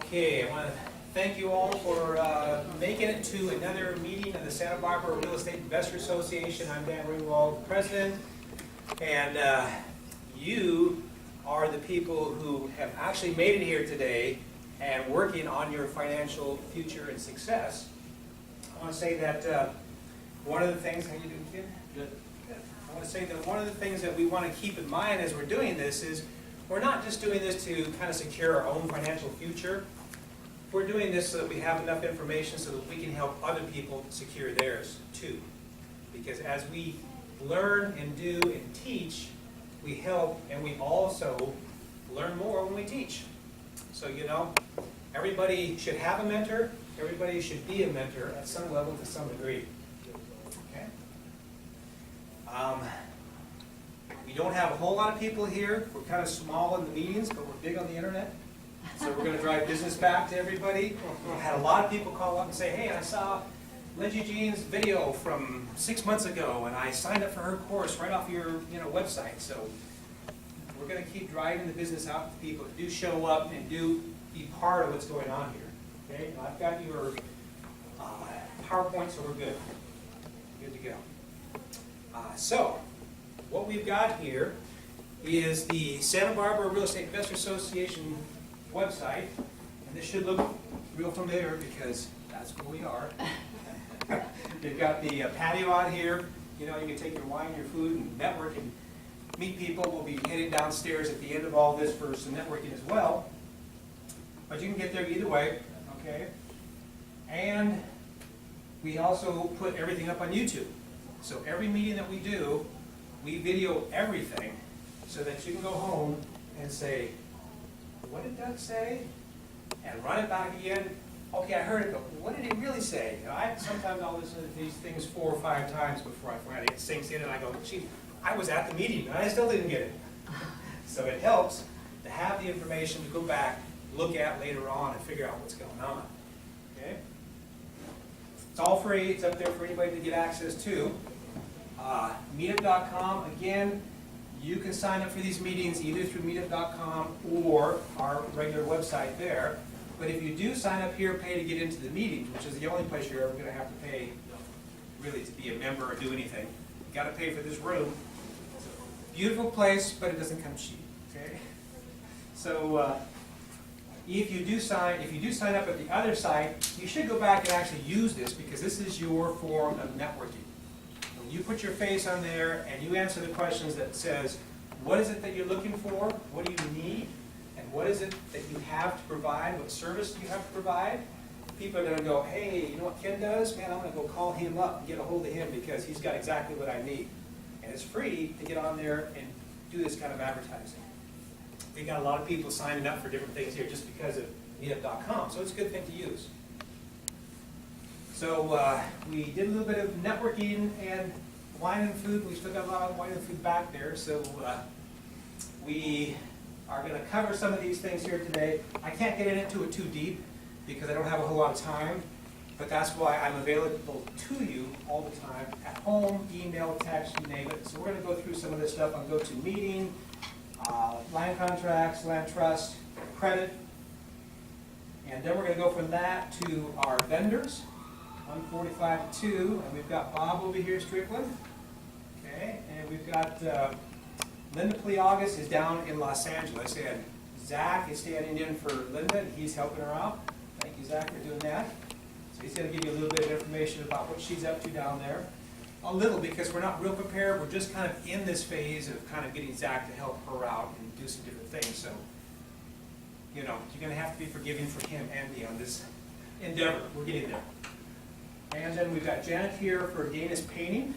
Okay, I want to thank you all for making it to another meeting of the Santa Barbara Real Estate Investor Association. I'm Dan Ringwald, president, and you are the people who have actually made it here today and working on your financial future and success. I want to say that one of the things, how you doing, kid? Good. Good. I want to say that one of the things that we want to keep in mind as we're doing this is we're not just doing this to kind of secure our own financial future. We're doing this so that we have enough information so that we can help other people secure theirs too. Because as we learn and do and teach, we help and we also learn more when we teach. So, you know, everybody should have a mentor. Everybody should be a mentor at some level to some degree. Okay? We don't have a whole lot of people here. We're kind of small in the meetings, but we're big on the internet. So we're going to drive business back to everybody. We've had a lot of people call up and say, hey, I saw Lindsay Jean's video from 6 months ago, and I signed up for her course right off your website. So we're going to keep driving the business out to people to do show up and do be part of what's going on here. Okay? I've got your PowerPoint, so we're good. Good to go. So what we've got here is the Santa Barbara Real Estate Investor Association website, and this should look real familiar because that's where we are. You've got the patio out here. You know, you can take your wine, your food, and network and meet people. We'll be heading downstairs at the end of all this for some networking as well. But you can get there either way, okay? And we also put everything up on YouTube. So every meeting that we do, we video everything so that you can go home and say, what did Doug say? And run it back again. Okay, I heard it, but what did he really say? You know, sometimes I'll listen to these things 4 or 5 times before I finally it sinks in and I go, gee, I was at the meeting and I still didn't get it. So it helps to have the information to go back, look at later on and figure out what's going on. Okay? It's all free. It's up there for anybody to get access to. Meetup.com, again, you can sign up for these meetings either through meetup.com or our regular website there. But if you do sign up here, pay to get into the meetings, which is the only place you're ever going to have to pay really to be a member or do anything. You got to pay for this room. It's a beautiful place, but it doesn't come cheap. Okay? So if you do sign up at the other site, you should go back and actually use this because this is your form of networking. You put your face on there and you answer the questions that says, what is it that you're looking for? What do you need? And what is it that you have to provide? What service do you have to provide? People are going to go, hey, you know what Ken does? Man, I'm going to go call him up and get a hold of him because he's got exactly what I need. And it's free to get on there and do this kind of advertising. We got a lot of people signing up for different things here just because of meetup.com, so it's a good thing to use. So we did a little bit of networking and wine and food. We still got a lot of wine and food back there. So we are going to cover some of these things here today. I can't get into it too deep because I don't have a whole lot of time. But that's why I'm available to you all the time, at home, email, text, you name it. So we're going to go through some of this stuff on GoToMeeting, land contracts, land trust, credit. And then we're going to go from that to our vendors. 145 to 2, and we've got Bob over here, Strickland. Okay, and we've got Linda Pliagas is down in Los Angeles, and Zach is standing in for Linda, and he's helping her out. Thank you, Zach, for doing that. So he's going to give you a little bit of information about what she's up to down there. A little, because we're not real prepared. We're just kind of in this phase of kind of getting Zach to help her out and do some different things. So, you know, you're going to have to be forgiving for him and me on this endeavor. We're getting there. And then we've got Janet here for Dana's painting.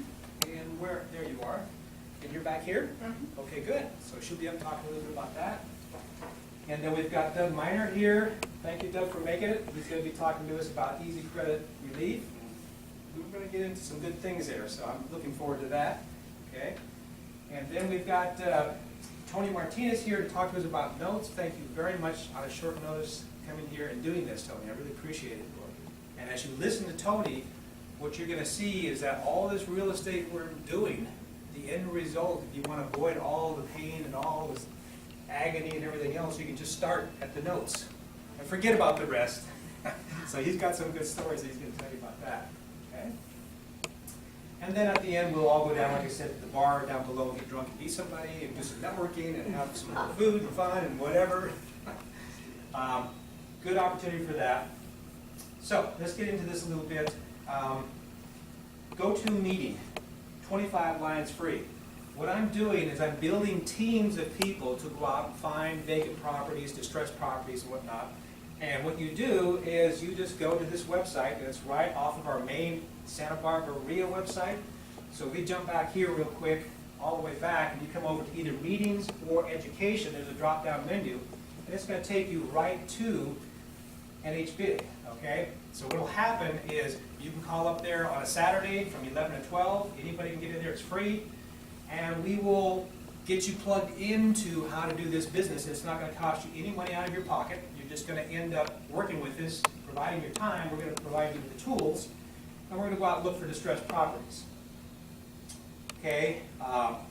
And where? There you are. And you're back here? Mm-hmm. Okay, good. So she'll be up talking a little bit about that. And then we've got Doug Miner here. Thank you, Doug, for making it. He's going to be talking to us about easy credit relief. We're going to get into some good things there, so I'm looking forward to that. Okay. And then we've got Tony Martinez here to talk to us about notes. Thank you very much on a short notice coming here and doing this, Tony. I really appreciate it. And as you listen to Tony, what you're going to see is that all this real estate we're doing, the end result, if you want to avoid all the pain and all this agony and everything else, you can just start at the notes. and forget about the rest. So he's got some good stories that he's going to tell you about that. Okay? And then at the end, we'll all go down, like I said, to the bar down below, get drunk and meet somebody, and do some networking, and have some food and fun and whatever. Good opportunity for that. So let's get into this a little bit. Go-to meeting, 25 lines free. What I'm doing is I'm building teams of people to go out and find vacant properties, distressed properties, and whatnot. And what you do is you just go to this website, and it's right off of our main Santa Barbara REIA website. So we jump back here real quick, all the way back, and you come over to either meetings or education. There's a drop-down menu, and it's going to take you right to NHB, okay? So what will happen is you can call up there on a Saturday from 11 to 12. Anybody can get in there, it's free. And we will get you plugged into how to do this business. It's not going to cost you any money out of your pocket. You're just going to end up working with us, providing your time. We're going to provide you with the tools, and we're going to go out and look for distressed properties. Okay,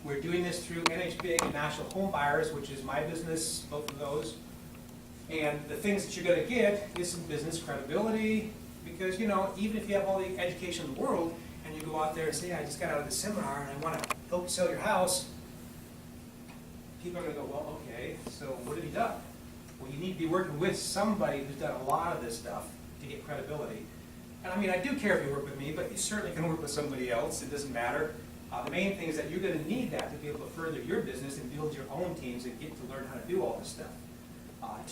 we're doing this through NHB and National Home Buyers, which is my business, both of those. And the things that you're going to get is some business credibility, because, you know, even if you have all the education in the world, and you go out there and say, I just got out of the seminar and I want to help you sell your house, people are going to go, well, okay, so what have you done? Well, you need to be working with somebody who's done a lot of this stuff to get credibility. And I mean, I do care if you work with me, but you certainly can work with somebody else. It doesn't matter. The main thing is that you're going to need that to be able to further your business and build your own teams and get to learn how to do all this stuff.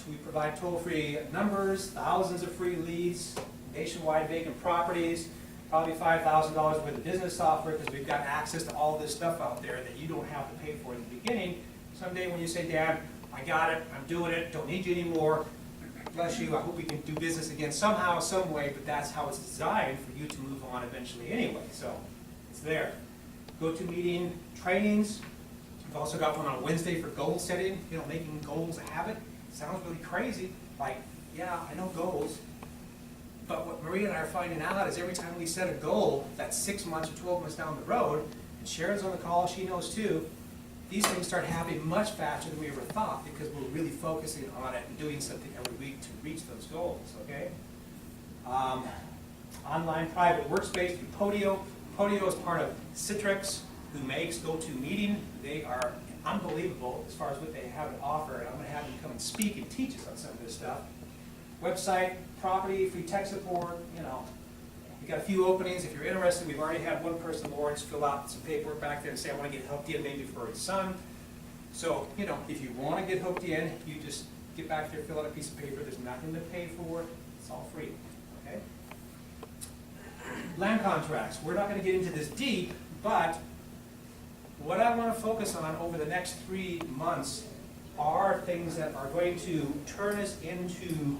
We provide toll-free numbers, thousands of free leads, nationwide vacant properties, probably $5,000 worth of business software, because we've got access to all this stuff out there that you don't have to pay for in the beginning. Someday when you say, Dad, I got it, I'm doing it, don't need you anymore, bless you, I hope we can do business again somehow, some way, but that's how it's designed for you to move on eventually anyway, so it's there. Go-to-meeting trainings. We've also got one on Wednesday for goal setting, you know, making goals a habit. Sounds really crazy, like, yeah, I know goals. But what Maria and I are finding out is every time we set a goal that's 6 months or 12 months down the road, and Sharon's on the call, she knows too, these things start happening much faster than we ever thought, because we're really focusing on it and doing something every week to reach those goals, okay? Online private workspace through Podio. Podio is part of Citrix, who makes GoToMeeting. They are unbelievable as far as what they have to offer, and I'm going to have them come and speak and teach us on some of this stuff. Website, property, free tech support, you know. We've got a few openings. If you're interested, we've already had one person, Lawrence, fill out some paperwork back there and say, I want to get hooked in maybe for his son. So, you know, if you want to get hooked in, you just get back there, fill out a piece of paper. There's nothing to pay for. It's all free, okay? Land contracts. We're not going to get into this deep, but what I want to focus on over the next 3 months are things that are going to turn us into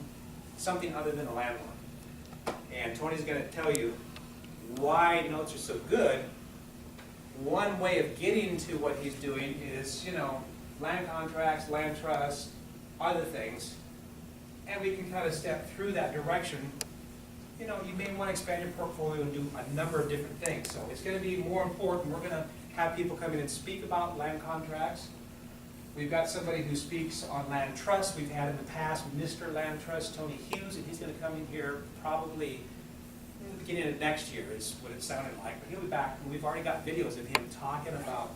something other than a landlord. And Tony's going to tell you why notes are so good. One way of getting to what he's doing is, you know, land contracts, land trusts, other things. And we can kind of step through that direction. You know, you may want to expand your portfolio and do a number of different things. So it's going to be more important. We're going to have people come in and speak about land contracts. We've got somebody who speaks on land trust. We've had in the past Mr. Land Trust, Tony Hughes, and he's going to come in here probably in the beginning of next year is what it sounded like. But he'll be back, and we've already got videos of him talking about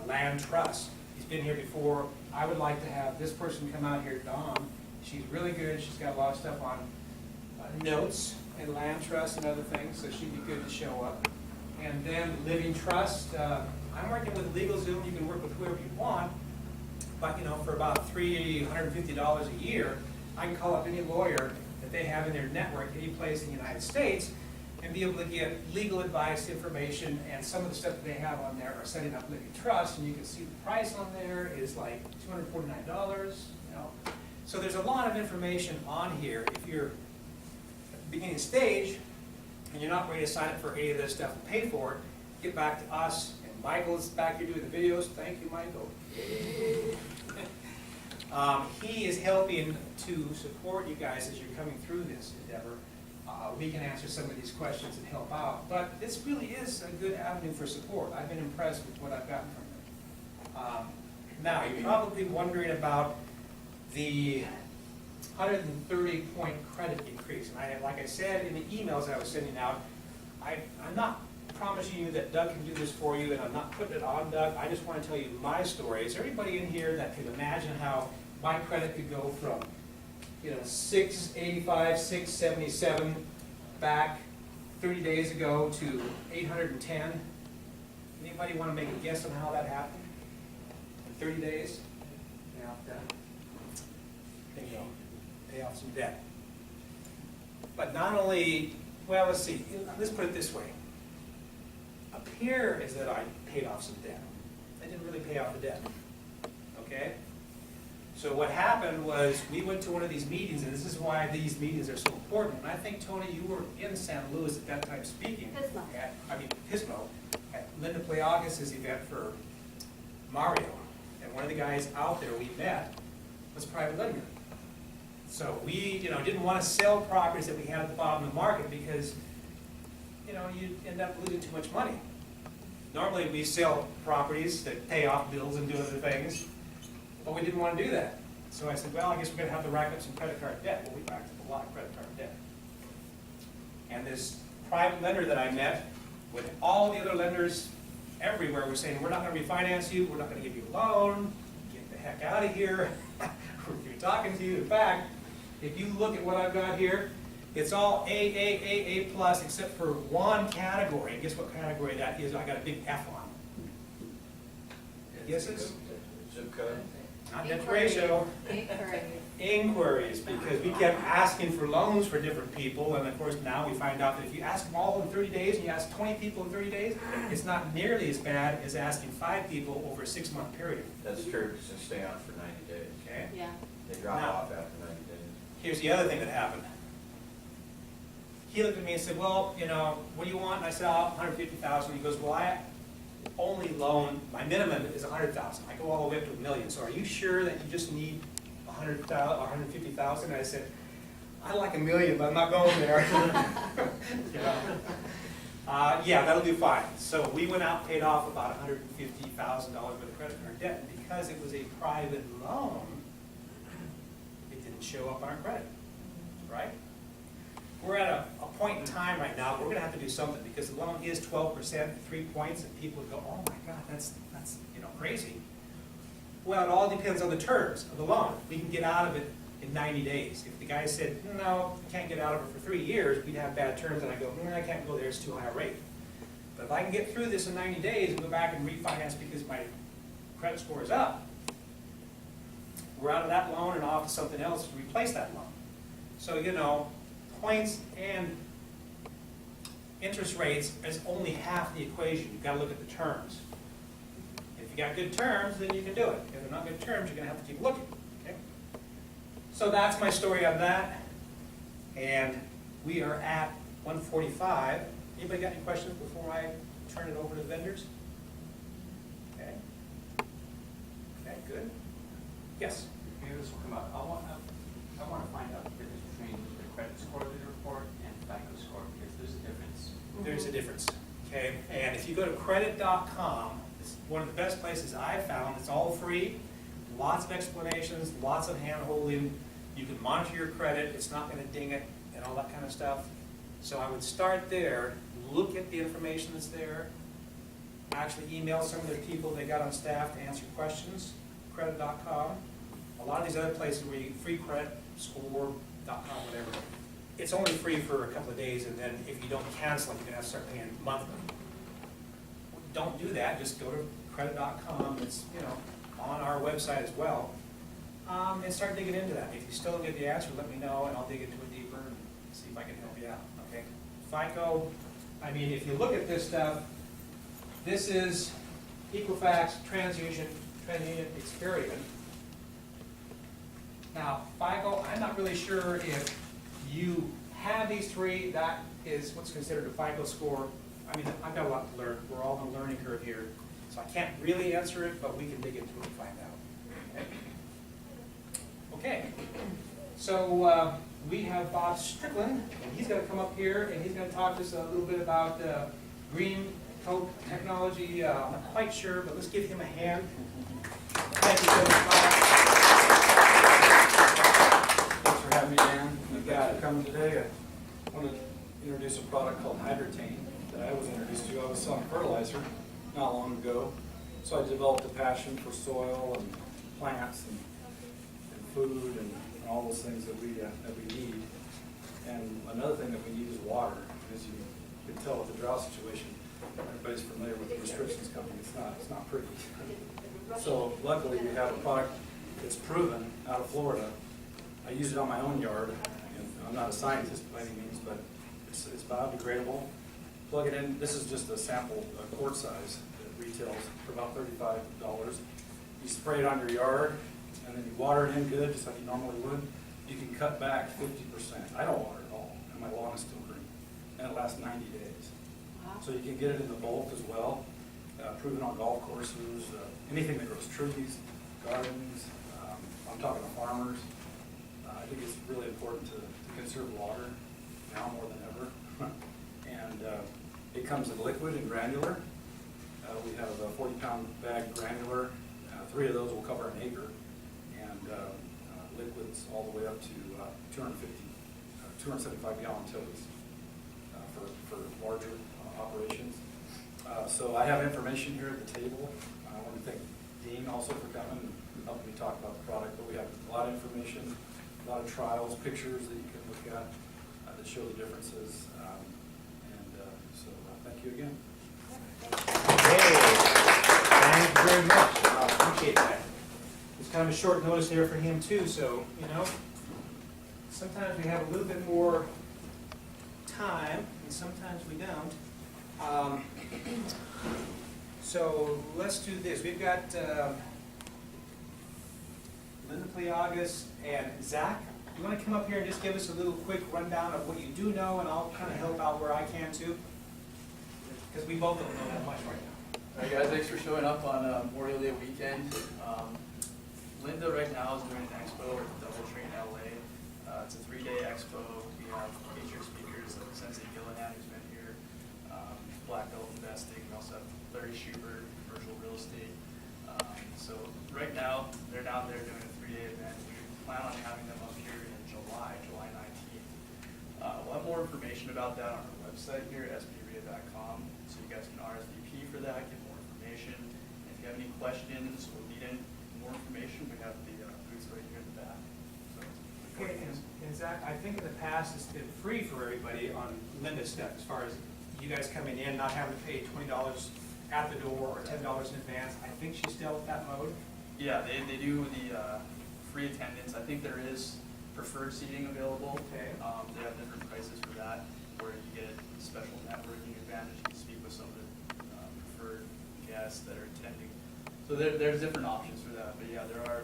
land trust. He's been here before. I would like to have this person come out here, Dawn. She's really good. She's got a lot of stuff on notes and land trust and other things, so she'd be good to show up. And then living trust. I'm working with LegalZoom. You can work with whoever you want. But, you know, for about $350 a year, I can call up any lawyer that they have in their network, any place in the United States, and be able to get legal advice, information, and some of the stuff that they have on there are setting up living trust, and you can see the price on there is like $249, you know. So there's a lot of information on here. If you're at the beginning stage and you're not ready to sign up for any of this stuff and pay for it, get back to us. And Michael's back here doing the videos. Thank you, Michael. He is helping to support you guys as you're coming through this endeavor. We can answer some of these questions and help out, but this really is a good avenue for support. I've been impressed with what I've gotten from them. Now, you're probably wondering about the 130-point credit increase. And like I said in the emails I was sending out, I'm not promising you that Doug can do this for you, and I'm not putting it on Doug. I just want to tell you my story. Is there anybody in here that can imagine how my credit could go from, 685, 677 back 30 days ago to 810? Anybody want to make a guess on how that happened in 30 days? Yeah, there you go. Pay off some debt. But not only, well, let's see. Let's put it this way. Appear is that I paid off some debt. I didn't really pay off the debt. Okay? So what happened was we went to one of these meetings, and this is why these meetings are so important. And I think, Tony, you were in San Luis at that time speaking. Pismo. At Linda Playagas' event for Mario. And one of the guys out there we met was a private lender. So we, didn't want to sell properties that we had at the bottom of the market because, you'd end up losing too much money. Normally we sell properties that pay off bills and do other things, but we didn't want to do that. So I said, well, I guess we're going to have to rack up some credit card debt. Well, we racked up a lot of credit card debt. And this private lender that I met, with all the other lenders everywhere, were saying, we're not going to refinance you, we're not going to give you a loan, get the heck out of here, we're talking to you. In fact, if you look at what I've got here, it's all A plus except for one category. And guess what category that is? I got a big F on. Guesses? Zip code. Not debt ratio. Inquiries, because we kept asking for loans for different people, and of course now we find out that if you ask them all in 30 days and you ask 20 people in 30 days, it's not nearly as bad as asking 5 people over a 6-month period. That's true, because they stay on for 90 days. Okay? Yeah. They drop Now, off after 90 days. Here's the other thing that happened. He looked at me and said, well, what do you want? And I said, oh, $150,000. He goes, well, I only loan, my minimum is $100,000. I go all the way up to $1 million. So are you sure that you just need $100,000 or $150,000? And I said, I like $1 million, but I'm not going there. Yeah, that'll do fine. So we went out and paid off about $150,000 worth of credit card debt. And because it was a private loan, it didn't show up on our credit, right? We're at a point in time right now, we're going to have to do something because the loan is 12%, 3 points, and people go, oh my God, that's crazy. Well, it all depends on the terms of the loan. We can get out of it in 90 days. If the guy said, no, can't get out of it for 3 years, we'd have bad terms, and I go, I can't go there, it's too high a rate. But if I can get through this in 90 days and go back and refinance because my credit score is up, we're out of that loan and off to something else to replace that loan. So, points and interest rates is only half the equation. You've got to look at the terms. If you got good terms, then you can do it. If they're not good terms, you're going to have to keep looking. Okay? So that's my story on that. And we are at 1:45. Anybody got any questions before I turn it over to the vendors? Okay. Okay, good. Yes? Maybe this will come up. I want to find out the difference between the credit score report and FICO score, because there's a difference. There's a difference, okay? And if you go to credit.com, it's one of the best places I've found. It's all free, lots of explanations, lots of hand-holding. You can monitor your credit. It's not going to ding it and all that kind of stuff. So I would start there, look at the information that's there, actually email some of the people they got on staff to answer questions, credit.com. A lot of these other places where you get free credit, score.com, whatever. It's only free for a couple of days, and then if you don't cancel it, you're going to have to start paying monthly. Don't do that. Just go to credit.com. It's on our website as well, and start digging into that. If you still don't get the answer, let me know, and I'll dig into it deeper and see if I can help you out. Okay? FICO. I mean, if you look at this stuff, this is Equifax, TransUnion, Experian. Now, FICO, I'm not really sure if you have these three. That is what's considered a FICO score. I mean, I've got a lot to learn. We're all on a learning curve here. So I can't really answer it, but we can dig into it and find out. Okay. So we have Bob Strickland, and he's going to come up here, and he's going to talk to us a little bit about green coat technology. I'm not quite sure, but let's give him a hand. Thank you so much, Bob. Thanks for having me, Dan. Thanks for coming today. I wanted to introduce a product called Hydratane that I was introduced to. I was selling fertilizer not long ago, so I developed a passion for soil and plants and food and all those things that we need. And another thing that we need is water. As you can tell with the drought situation, everybody's familiar with the restrictions coming. It's not pretty. So luckily we have a product that's proven out of Florida. I use it on my own yard, and I'm not a scientist by any means, but it's biodegradable. Plug it in. This is just a sample quart size that retails for about $35. You spray it on your yard, and then you water it in good, just like you normally would. You can cut back 50%. I don't water at all, and my lawn is still green, and it lasts 90 days. So you can get it in the bulk as well. Proven on golf courses, anything that grows trees, gardens. I'm talking to farmers. I think it's really important to conserve water now more than ever. And it comes in liquid and granular. We have a 40-pound bag granular. 3 of those will cover an acre. And liquids all the way up to 275-gallon totes for larger operations. So I have information here at the table. I want to thank Dean also for coming and helping me talk about the product. But we have a lot of information, a lot of trials, pictures that you can look at that show the differences. So thank you again. Hey, thank you very much. I appreciate that. It's kind of a short notice there for him too, so, sometimes we have a little bit more time, and sometimes we don't. So let's do this. We've got Linda Pliagas and Zach. You want to come up here and just give us a little quick rundown of what you do know, and I'll kind of help out where I can too, because we both don't know that much right now. All right, guys, thanks for showing up on Memorial Day weekend. Linda right now is doing an expo at Doubletree in LA. It's a 3-day expo. We have featured speakers like Sensei Gillihan, who's been here, Black Belt Investing. We also have Larry Schubert, commercial real estate. So right now, they're down there doing a 3-day event. We plan on having them up here in July 19th. We'll have more information about that on our website here at SBREIA.com, so you guys can RSVP for that, get more information. And if you have any questions or need any more information, we have the booths right here in the back. So, Okay, and Zach, I think in the past it's been free for everybody on Linda's stuff, as far as you guys coming in, not having to pay $20 at the door or $10 in advance. I think she's still at that mode. Yeah, they do the free attendance. I think there is preferred seating available. Okay. They have different prices for that, where you get special networking advantage. You can speak with some of the preferred guests that are attending. So there's different options for that. But yeah, there are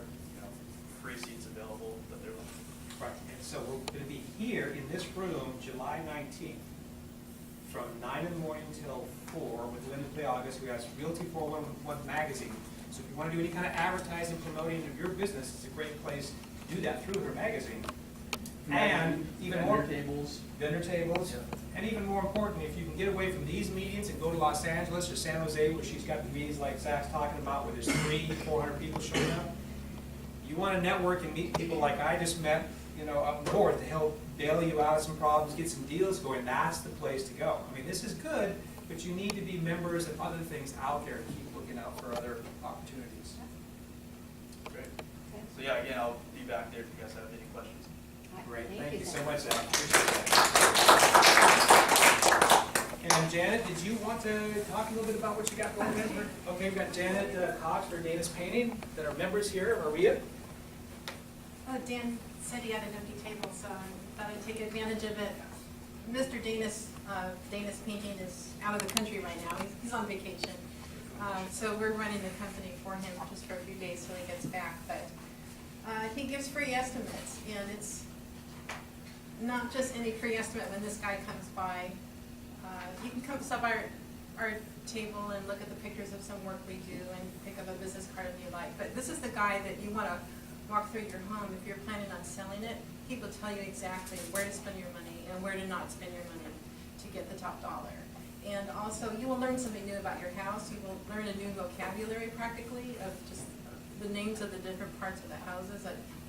free seats available that they're looking for. Right, and so we're going to be here in this room July 19th from 9 in the morning till 4 with Linda Pliagas. We got Realty 411 magazine. So if you want to do any kind of advertising, promoting of your business, it's a great place to do that through her magazine. And even more vendor tables. Yeah. And even more importantly, if you can get away from these meetings and go to Los Angeles or San Jose, where she's got the meetings like Zach's talking about, where there's 300-400 people showing up, you want to network and meet people like I just met, up north, to help bail you out of some problems, get some deals going. That's the place to go. I mean, this is good, but you need to be members of other things out there and keep looking out for other opportunities. Great. So yeah, again, I'll be back there if you guys have any questions. Great, thank you so much, Zach. Appreciate that. And Janet, did you want to talk a little bit about what you got going on? Okay, we've got Janet Cox for Dana's Painting that are members here. Are we? Dan said he had an empty table, so I thought I'd take advantage of it. Mr. Dana's Painting is out of the country right now. He's on vacation. So we're running the company for him just for a few days till he gets back. But he gives free estimates, and it's not just any free estimate when this guy comes by. You can come stop our table and look at the pictures of some work we do and pick up a business card if you like. But this is the guy that you want to walk through your home. If you're planning on selling it, he will tell you exactly where to spend your money and where to not spend your money to get the top dollar. And also, you will learn something new about your house. You will learn a new vocabulary practically of just the names of the different parts of the houses.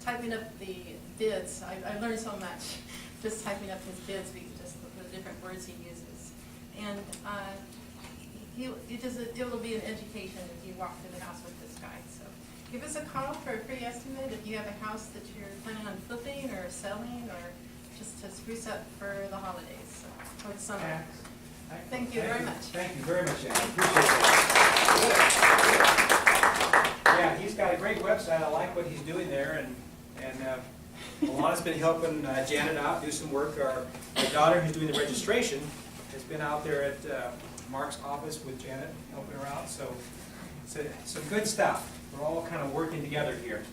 typing up the bids. I learned so much just typing up his bids, because just the different words he uses. And it will be an education if you walk through the house with this guy. So give us a call for a free estimate if you have a house that you're planning on flipping or selling, or just to spruce up for the holidays, or the summer. Thank you very much. Thank you very much, Ann. Appreciate that. Yeah, he's got a great website. I like what he's doing there, and Alana's been helping Janet out do some work. Our daughter, who's doing the registration, has been out there at Mark's office with Janet, helping her out. So it's some good stuff. We're all kind of working together here.